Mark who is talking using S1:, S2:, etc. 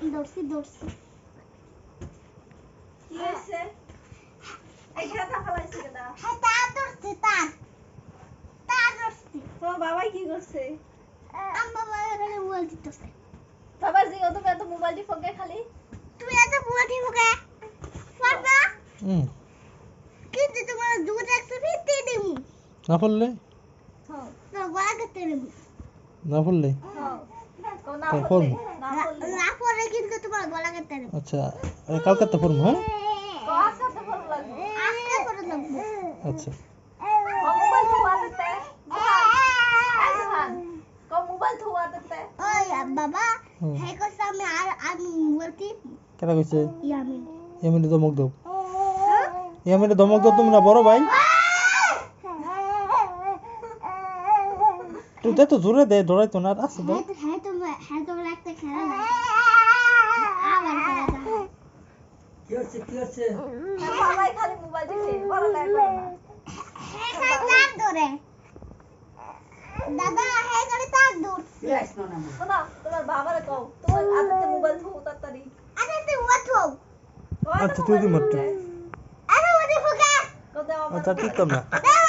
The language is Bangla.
S1: দৌড়ছি দৌড়ছি
S2: কি হইছে এই খেতা ফলাইছে কেডা
S1: হ্যাঁ তার দৌড়ছি তার দৌড়ছি
S2: তো বাবা কি করছে
S1: আম্মা বাবা মোবাইল টিপতেছে
S2: বাবা জিও তুমি এত মোবাইল টিপকে খালি
S1: তুমি এত মোবাইল টিপকে পারবা কিন্তু তোমার দুটো একটা ফিরতে দেবো
S3: না পড়লে
S2: হ্যাঁ
S1: তো গলা কেটে দেবো
S3: না পড়লে
S2: হ্যাঁ তো না
S3: তো
S2: পড়লে
S3: পড়বো।
S2: না পড়লে
S1: না পরে কিন্তু তোমার গলা কেটে দেবো
S3: আচ্ছা কালকে তো পড়বো হ্যাঁ
S2: তো আজকে পড় লাগবে
S1: আজকে পরে দেবো
S3: আচ্ছা
S2: মোবাইল ধোয়া দিতে মোবাইল ধোয়া দিতে
S1: ওই বাবা হ্যাঁ কথা আমি বলছি
S3: কেটা কইছে
S1: ইয়ামিন
S3: এমনি ধমক দাও এমনি ধমক দাও তোমরা বড় ভাই তুই তো জোরে দে দৌড়াই তো না আছে তো
S1: হ্যাঁ তো একটা খেলা আবার খেলা
S4: কি হচ্ছে
S2: সবাই খালি মোবাইল টিপে বড় লাগে করে না
S1: হ্যাঁ তার ধরে দাদা হ্যাঁ করে তার দূর
S4: কি আসলো না
S2: শোনা তোমার বাবারে কও তোমার হাতে মোবাইল ধো তাড়াতাড়ি
S1: আরে তুই ওঠো
S3: আচ্ছা তুই দি মত
S1: আরে ওরে ফুকা
S2: কও দাও
S3: আচ্ছা ঠিক তো না
S1: দাও